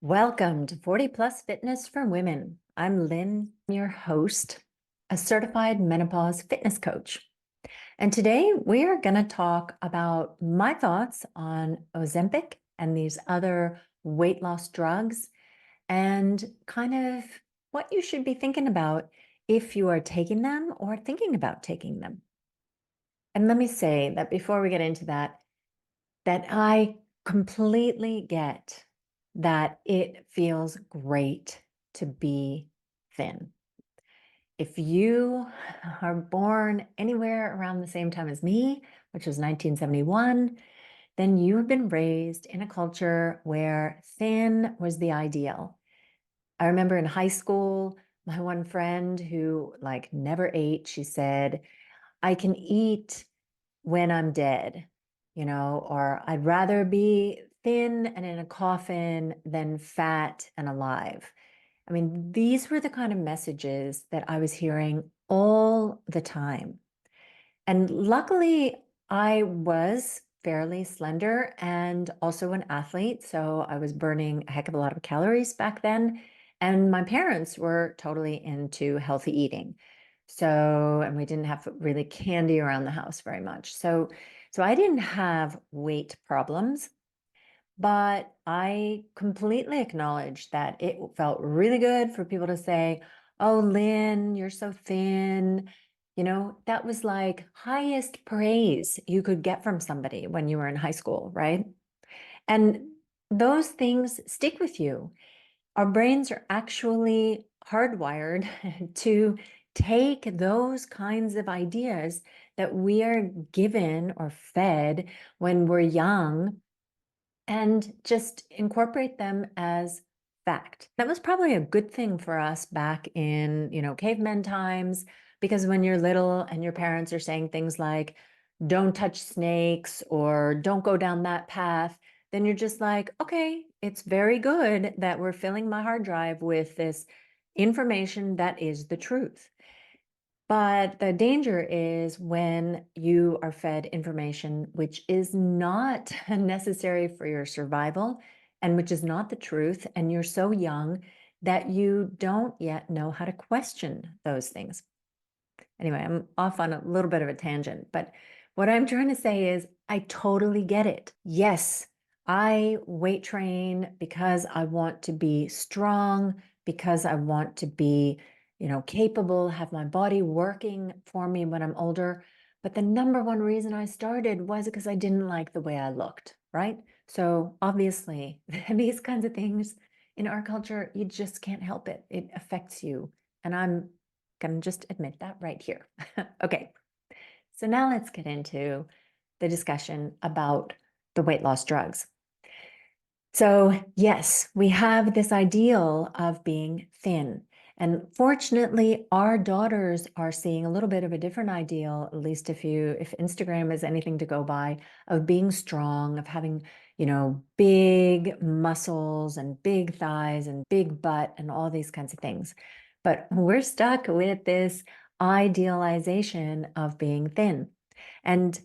Welcome to 40 Plus Fitness for Women. I'm Lynn, your host, a certified menopause fitness coach. And today we are going to talk about my thoughts on Ozempic and these other weight loss drugs and kind of what you should be thinking about if you are taking them or thinking about taking them. And let me say that before we get into that I completely get that it feels great to be thin. If you are born anywhere around the same time as me, which was 1971, then you've been raised in a culture where thin was the ideal. I remember in high school, my one friend who never ate, she said, I can eat when I'm dead, or I'd rather be thin and in a coffin than fat and alive. I mean, these were the kind of messages that I was hearing all the time. And luckily, I was fairly slender and also an athlete. So I was burning a heck of a lot of calories back then. And my parents were totally into healthy eating. So, and we didn't have really candy around the house very much. So I didn't have weight problems, but I completely acknowledged that it felt really good for people to say, "Oh, Lynn, you're so thin." That was like highest praise you could get from somebody when you were in high school, right? And those things stick with you. Our brains are actually hardwired to take those kinds of ideas that we are given or fed when we're young and just incorporate them as fact. That was probably a good thing for us back in, cavemen times, because when you're little and your parents are saying things like, don't touch snakes or don't go down that path, then you're just like, okay, it's very good that we're filling my hard drive with this information that is the truth. But the danger is when you are fed information which is not necessary for your survival and which is not the truth, and you're so young that you don't yet know how to question those things. Anyway, I'm off on a little bit of a tangent, but what I'm trying to say is I totally get it. Yes, I weight train because I want to be strong, because I want to be, capable, have my body working for me when I'm older. But the number one reason I started was because I didn't like the way I looked, right? So obviously, these kinds of things in our culture, you just can't help it. It affects you. And I'm going to just admit that right here. Okay, so now let's get into the discussion about the weight loss drugs. So yes, we have this ideal of being thin. And fortunately, our daughters are seeing a little bit of a different ideal, at least if Instagram is anything to go by, of being strong, of having, big muscles and big thighs and big butt and all these kinds of things. But we're stuck with this idealization of being thin. And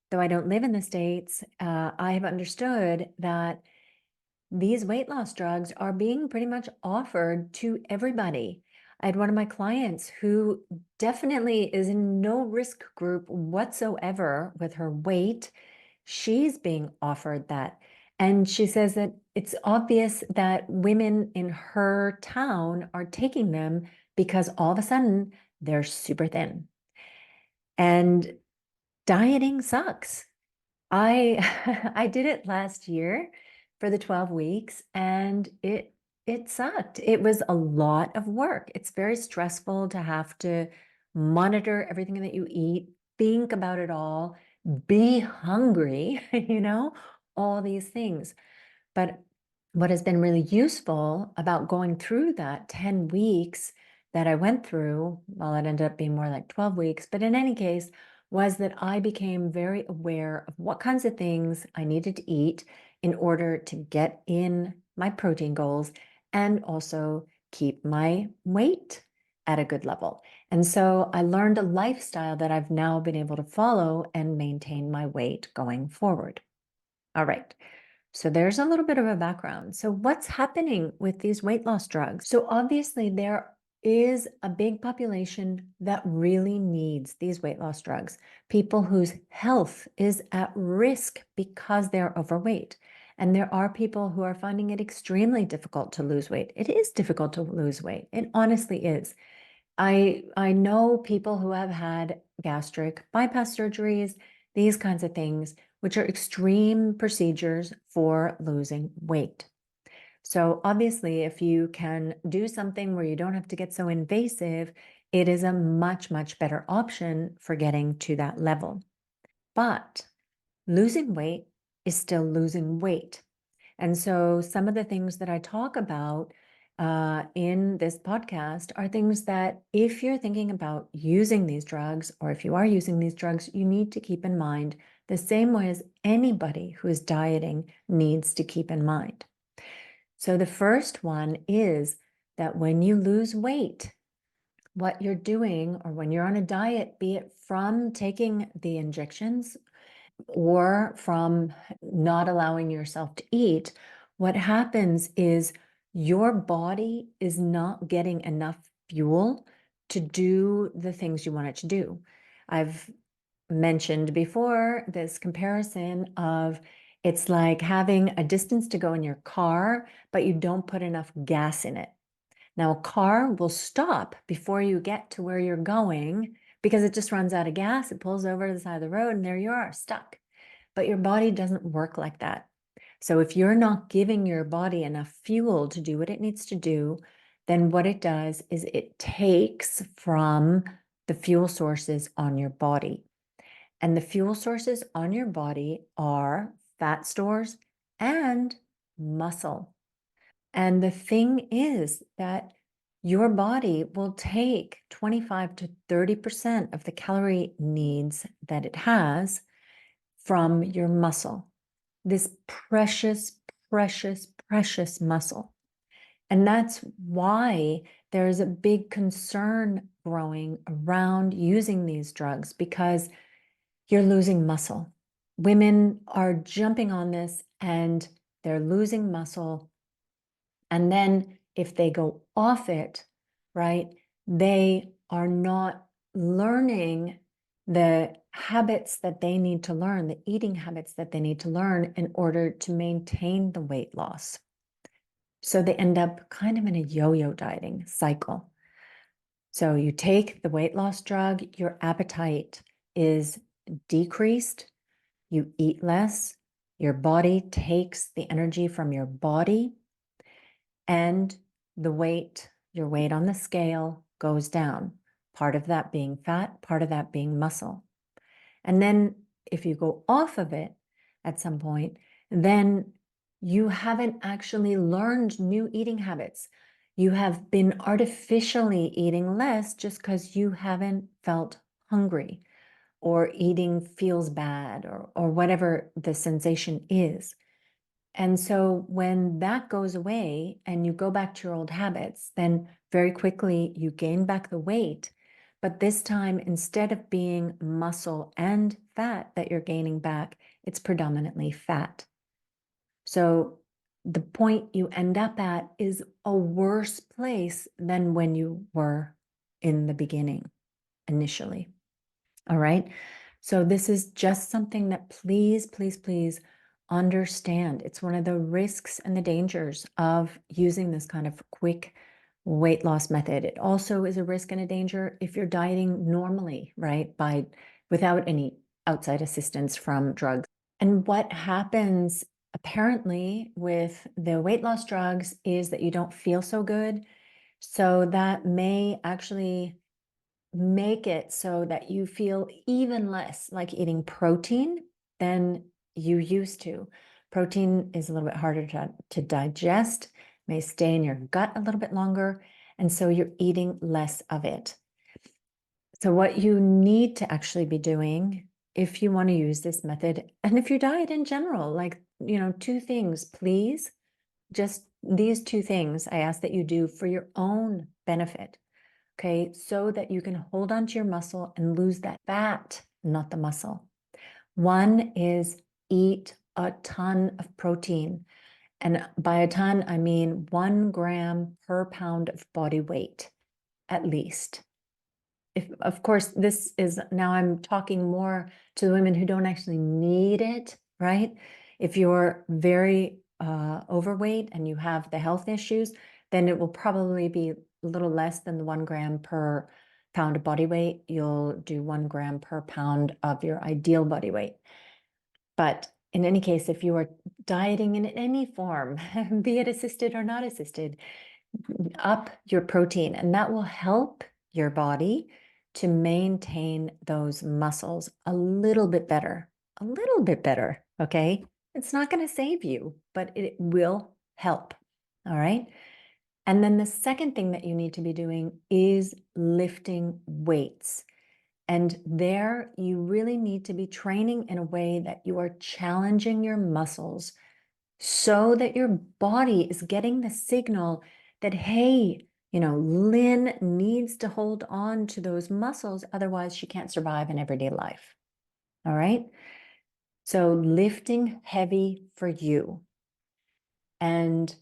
though I don't live in the States, I have understood that these weight loss drugs are being pretty much offered to everybody. I had one of my clients who definitely is in no risk group whatsoever with her weight. She's being offered that. And she says that it's obvious that women in her town are taking them because all of a sudden they're super thin. And dieting sucks. I I did it last year for the 12 weeks and it sucked. It was a lot of work. It's very stressful to have to monitor everything that you eat, think about it all, be hungry, all these things. But what has been really useful about going through that 10 weeks that I went through, well, it ended up being more like 12 weeks, but in any case, was that I became very aware of what kinds of things I needed to eat in order to get in my protein goals and also keep my weight at a good level. And so I learned a lifestyle that I've now been able to follow and maintain my weight going forward. All right. So there's a little bit of a background. So what's happening with these weight loss drugs? So obviously there is a big population that really needs these weight loss drugs, people whose health is at risk because they're overweight. And there are people who are finding it extremely difficult to lose weight. It is difficult to lose weight. It honestly is. I know people who have had gastric bypass surgeries, these kinds of things, which are extreme procedures for losing weight. So obviously, if you can do something where you don't have to get so invasive, it is a much, much better option for getting to that level. But losing weight is still losing weight. And so some of the things that I talk about in this podcast are things that if you're thinking about using these drugs, or if you are using these drugs, you need to keep in mind the same way as anybody who is dieting needs to keep in mind. So the first one is that when you lose weight, what you're doing, or when you're on a diet, be it from taking the injections or from not allowing yourself to eat, what happens is your body is not getting enough fuel to do the things you want it to do. I've mentioned before this comparison of it's like having a distance to go in your car, but you don't put enough gas in it. Now, a car will stop before you get to where you're going because it just runs out of gas. It pulls over to the side of the road and there you are, stuck. But your body doesn't work like that. So if you're not giving your body enough fuel to do what it needs to do, then what it does is it takes from the fuel sources on your body. And the fuel sources on your body are fat stores and muscle. And the thing is that your body will take 25 to 30% of the calorie needs that it has from your muscle, this precious, precious, precious muscle. And that's why there's a big concern growing around using these drugs, because you're losing muscle. Women are jumping on this and they're losing muscle. And then if they go off it, right, they are not learning the habits that they need to learn, the eating habits that they need to learn in order to maintain the weight loss. So they end up kind of in a yo-yo dieting cycle. So you take the weight loss drug, your appetite is decreased, you eat less, your body takes the energy from your body, and the weight, your weight on the scale goes down. Part of that being fat, part of that being muscle. And then if you go off of it at some point, then you haven't actually learned new eating habits. You have been artificially eating less just because you haven't felt hungry, or eating feels bad, or whatever the sensation is. And so when that goes away and you go back to your old habits, then very quickly you gain back the weight. But this time, instead of being muscle and fat that you're gaining back, it's predominantly fat. So the point you end up at is a worse place than when you were in the beginning initially. All right. So this is just something that please, please, please understand. It's one of the risks and the dangers of using this kind of quick weight loss method. It also is a risk and a danger if you're dieting normally, right? Without any outside assistance from drugs. And what happens apparently with the weight loss drugs is that you don't feel so good. So that may actually make it so that you feel even less like eating protein than you used to. Protein is a little bit harder to digest, may stay in your gut a little bit longer, and so you're eating less of it. So what you need to actually be doing if you want to use this method, and if you diet in general, like, two things, please, just these two things I ask that you do for your own benefit. Okay, so that you can hold on to your muscle and lose that fat, not the muscle. One is eat a ton of protein. And by a ton, I mean 1 gram per pound of body weight, at least. If, of course, this is, now I'm talking more to the women who don't actually need it, right? If you're very overweight and you have the health issues, then it will probably be a little less than the 1 gram per pound of body weight. You'll do 1 gram per pound of your ideal body weight. But in any case, if you are dieting in any form, be it assisted or not assisted, up your protein, and that will help your body to maintain those muscles a little bit better, okay? It's not going to save you, but it will help, all right? And then the second thing that you need to be doing is lifting weights. And there you really need to be training in a way that you are challenging your muscles so that your body is getting the signal that, hey, Lynn needs to hold on to those muscles, otherwise she can't survive in everyday life. All right. So lifting heavy for you. And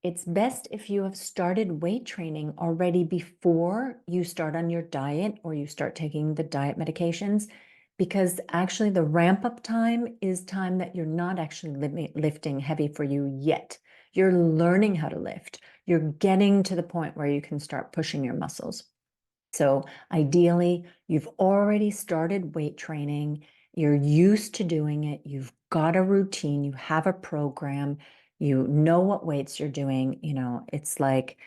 it's best if you have started weight training already before you start on your diet or you start taking the diet medications, because actually the ramp up time is time that you're not actually lifting heavy for you yet. You're learning how to lift. You're getting to the point where you can start pushing your muscles. So ideally, you've already started weight training. You're used to doing it. You've got a routine. You have a program. You know what weights you're doing. It's like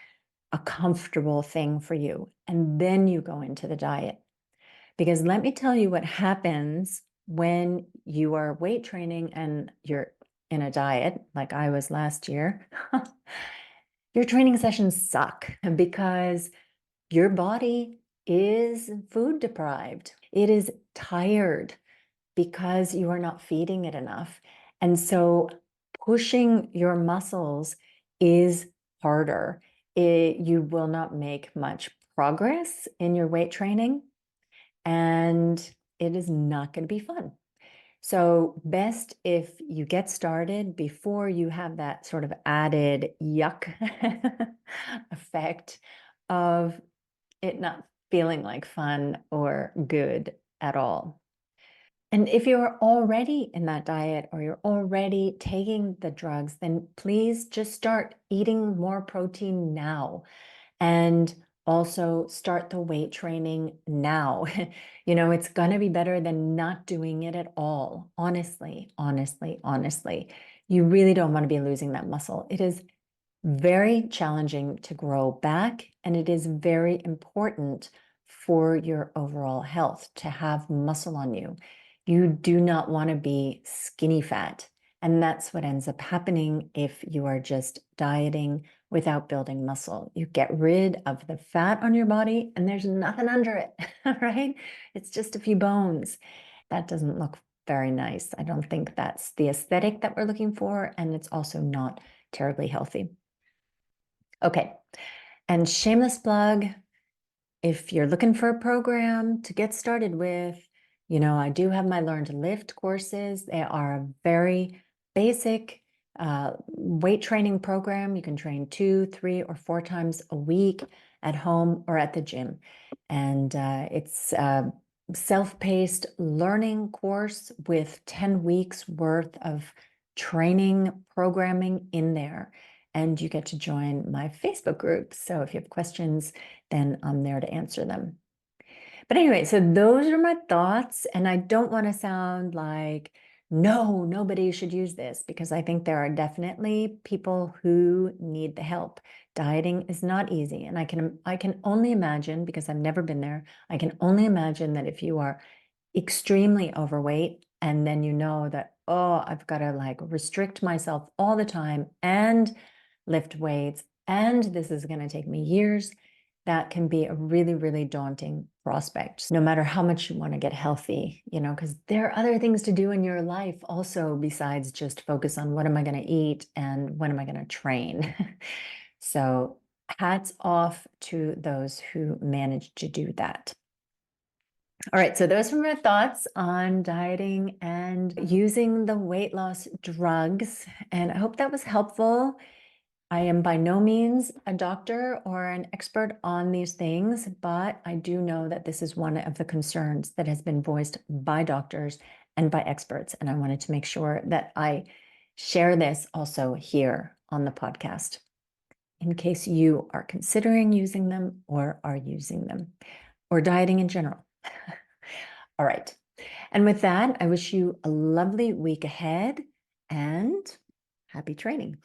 a comfortable thing for you. And then you go into the diet. Because let me tell you what happens when you are weight training and you're in a diet, like I was last year. Your training sessions suck because your body is food deprived. It is tired because you are not feeding it enough. And so pushing your muscles is harder. You will not make much progress in your weight training, and it is not going to be fun. So best if you get started before you have that sort of added yuck effect of it not feeling like fun or good at all. And if you're already in that diet or you're already taking the drugs, then please just start eating more protein now. And also start the weight training now. It's going to be better than not doing it at all. Honestly, honestly, honestly. You really don't want to be losing that muscle. It is very challenging to grow back, and it is very important for your overall health to have muscle on you. You do not want to be skinny fat. And that's what ends up happening if you are just dieting without building muscle. You get rid of the fat on your body and there's nothing under it, right? It's just a few bones. That doesn't look very nice. I don't think that's the aesthetic that we're looking for, and it's also not terribly healthy. Okay, and shameless plug, if you're looking for a program to get started with, I do have my Learn to Lift courses. They are a very basic weight training program. You can train 2, 3, or 4 times a week at home or at the gym. And it's a self-paced learning course with 10 weeks worth of training programming in there. And you get to join my Facebook group. So if you have questions, then I'm there to answer them. But anyway, so those are my thoughts. And I don't want to sound like, no, nobody should use this, because I think there are definitely people who need the help. Dieting is not easy. And I can only imagine, because I've never been there, I can only imagine that if you are extremely overweight and then that, oh, I've got to like restrict myself all the time and lift weights, and this is going to take me years, that can be a really, really daunting prospect, no matter how much you want to get healthy, because there are other things to do in your life also besides just focus on what am I going to eat and when am I going to train. So hats off to those who manage to do that. All right, so those were my thoughts on dieting and using the weight loss drugs. And I hope that was helpful. I am by no means a doctor or an expert on these things, but I do know that this is one of the concerns that has been voiced by doctors and by experts. And I wanted to make sure that I share this also here on the podcast in case you are considering using them or are using them or dieting in general. All right. And with that, I wish you a lovely week ahead and happy training.